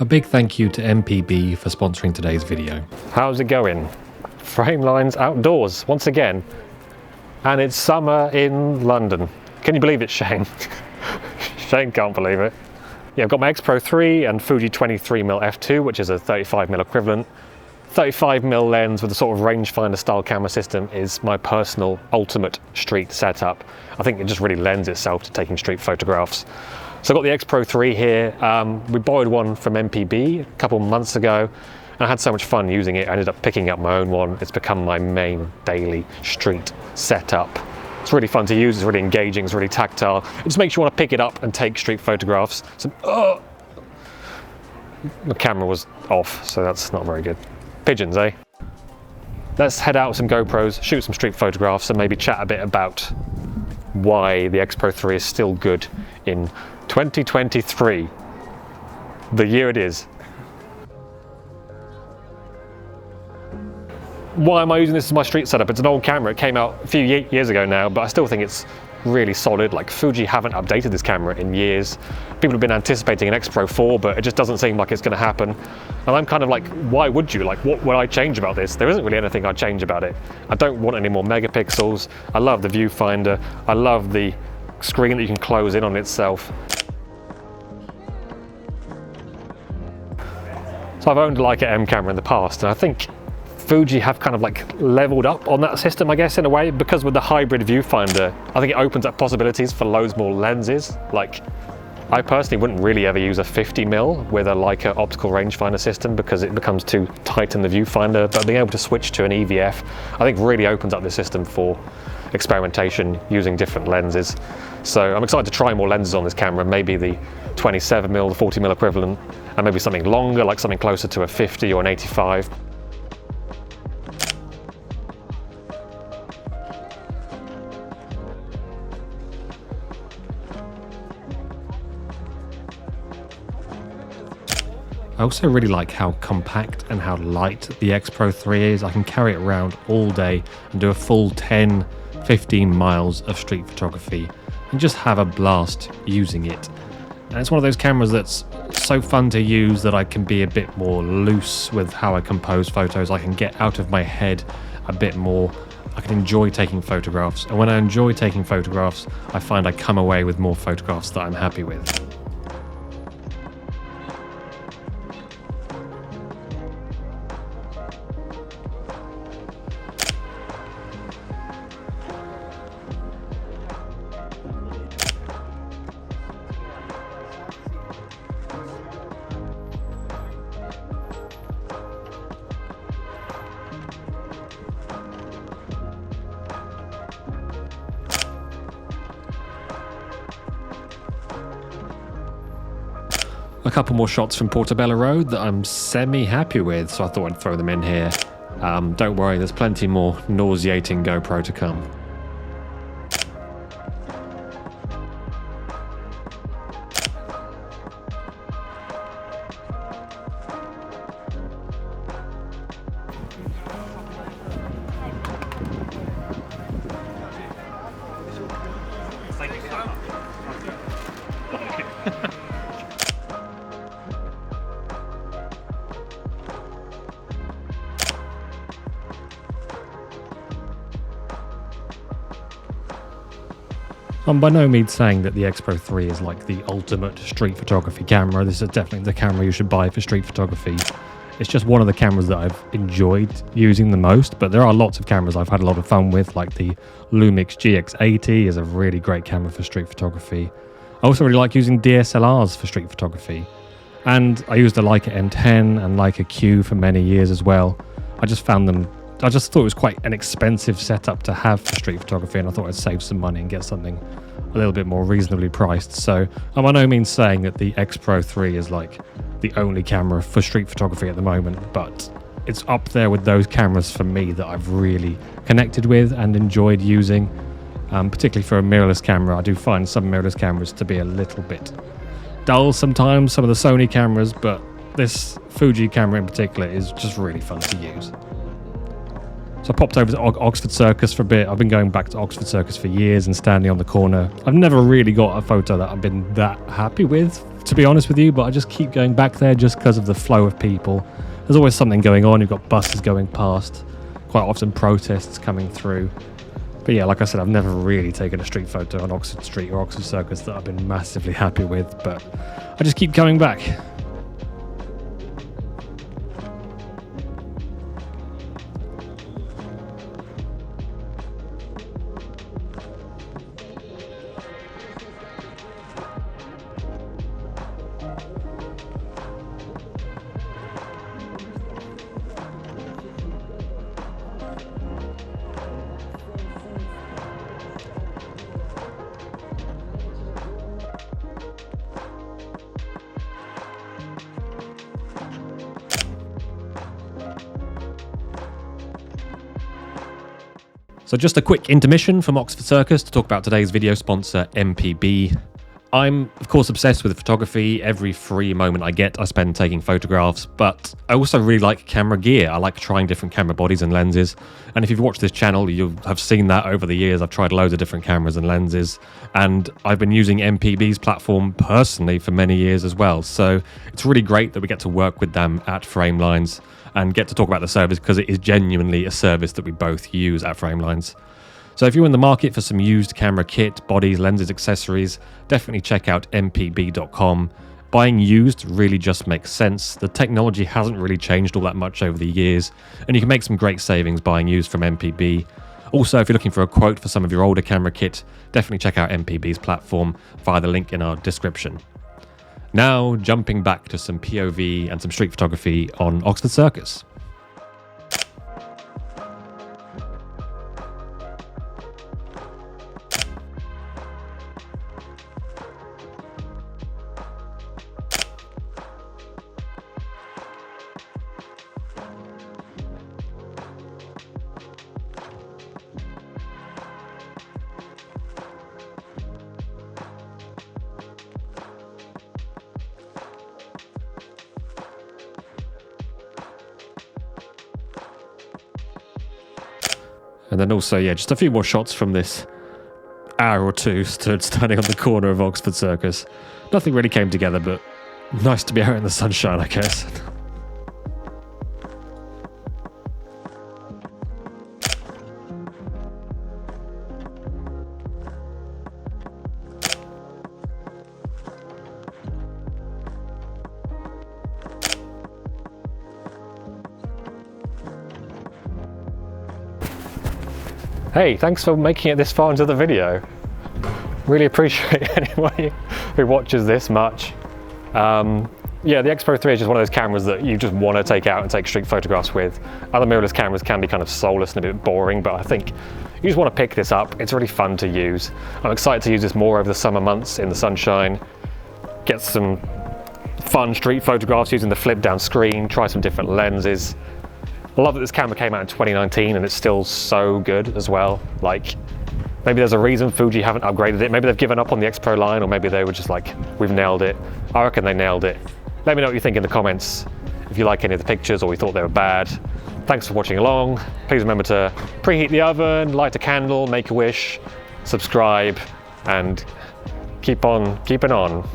A big thank you to MPB for sponsoring today's video. How's it going? Framelines outdoors once again, and it's summer in London. Can you believe it, Shane? Shane can't believe it. Yeah, I've got my X-Pro 3 and Fuji 23mm f2, which is a 35mm equivalent. 35mm lens with a sort of rangefinder style camera system is my personal ultimate street setup. I think it just really lends itself to taking street photographs. So I've got the X-Pro 3 here. We borrowed one from MPB a couple months ago, and I had so much fun using it. I ended up picking up my own one. It's become my main daily street setup. It's really fun to use, it's really engaging, it's really tactile. It just makes you want to pick it up and take street photographs. So, the camera was off, so that's not very good. Pigeons, eh? Let's head out with some GoPros, shoot some street photographs, and maybe chat a bit about why the X-Pro 3 is still good in 2023, the year it is. Why am I using this as my street setup? It's an old camera, it came out a few years ago now, but I still think it's really solid. Like, Fuji haven't updated this camera in years. People have been anticipating an X-Pro 4, but it just doesn't seem like it's going to happen. And I'm kind of like, why would you? Like, what would I change about this? There isn't really anything I'd change about it. I don't want any more megapixels. I love the viewfinder. I love the screen that you can close in on itself. So I've owned a Leica M camera in the past, and I think Fuji have kind of like leveled up on that system, I guess, in a way, because with the hybrid viewfinder, I think it opens up possibilities for loads more lenses. Like, I personally wouldn't really ever use a 50mm with a Leica optical rangefinder system because it becomes too tight in the viewfinder, but being able to switch to an EVF, I think really opens up the system for experimentation using different lenses. So I'm excited to try more lenses on this camera, maybe the 27mm, the 40mm equivalent, and maybe something longer, like something closer to a 50 or an 85. I also really like how compact and how light the X-Pro 3 is. I can carry it around all day and do a full 10-15 miles of street photography and just have a blast using it. And it's one of those cameras that's so fun to use that I can be a bit more loose with how I compose photos. I can get out of my head a bit more. I can enjoy taking photographs. And when I enjoy taking photographs, I find I come away with more photographs that I'm happy with. A couple more shots from Portobello Road that I'm semi-happy with, so I thought I'd throw them in here. Don't worry, there's plenty more nauseating GoPro to come. I'm by no means saying that the X-Pro 3 is like the ultimate street photography camera. This is definitely the camera you should buy for street photography. It's just one of the cameras that I've enjoyed using the most, but there are lots of cameras I've had a lot of fun with, like the Lumix GX80 is a really great camera for street photography. I also really like using DSLRs for street photography. And I used a Leica M10 and Leica Q for many years as well. I just thought it was quite an expensive setup to have for street photography, and I thought I'd save some money and get something a little bit more reasonably priced. So I'm by no means saying that the X-Pro 3 is like the only camera for street photography at the moment, but it's up there with those cameras for me that I've really connected with and enjoyed using, particularly for a mirrorless camera. I do find some mirrorless cameras to be a little bit dull sometimes, some of the Sony cameras, but this Fuji camera in particular is just really fun to use. So I popped over to Oxford Circus for a bit. I've been going back to Oxford Circus for years and standing on the corner. I've never really got a photo that I've been that happy with, to be honest with you, but I just keep going back there just because of the flow of people. There's always something going on. You've got buses going past, quite often protests coming through. But yeah, like I said, I've never really taken a street photo on Oxford Street or Oxford Circus that I've been massively happy with, but I just keep coming back. So just a quick intermission from Oxford Circus to talk about today's video sponsor, MPB. I'm, of course, obsessed with photography. Every free moment I get, I spend taking photographs, but I also really like camera gear. I like trying different camera bodies and lenses. And if you've watched this channel, you'll have seen that over the years. I've tried loads of different cameras and lenses, and I've been using MPB's platform personally for many years as well. So it's really great that we get to work with them at Framelines and get to talk about the service, because it is genuinely a service that we both use at Framelines. So if you're in the market for some used camera kit, bodies, lenses, accessories, definitely check out mpb.com. Buying used really just makes sense. The technology hasn't really changed all that much over the years, and you can make some great savings buying used from MPB. Also, if you're looking for a quote for some of your older camera kit, definitely check out MPB's platform via the link in our description. Now, jumping back to some POV and some street photography on Oxford Circus. And then also, yeah, just a few more shots from this hour or two standing on the corner of Oxford Circus. Nothing really came together, but nice to be out in the sunshine, I guess. Hey, thanks for making it this far into the video. Really appreciate anyone who watches this much. Yeah, the X-Pro 3 is just one of those cameras that you just want to take out and take street photographs with. Other mirrorless cameras can be kind of soulless and a bit boring, but I think you just want to pick this up. It's really fun to use. I'm excited to use this more over the summer months in the sunshine. Get some fun street photographs using the flip down screen, try some different lenses. I love that this camera came out in 2019 and it's still so good as well. Like, maybe there's a reason Fuji haven't upgraded it. Maybe they've given up on the X-Pro line, or maybe they were just like, we've nailed it. I reckon they nailed it. Let me know what you think in the comments, if you like any of the pictures or you thought they were bad. Thanks for watching along. Please remember to preheat the oven, light a candle, make a wish, subscribe, and keep on keeping on.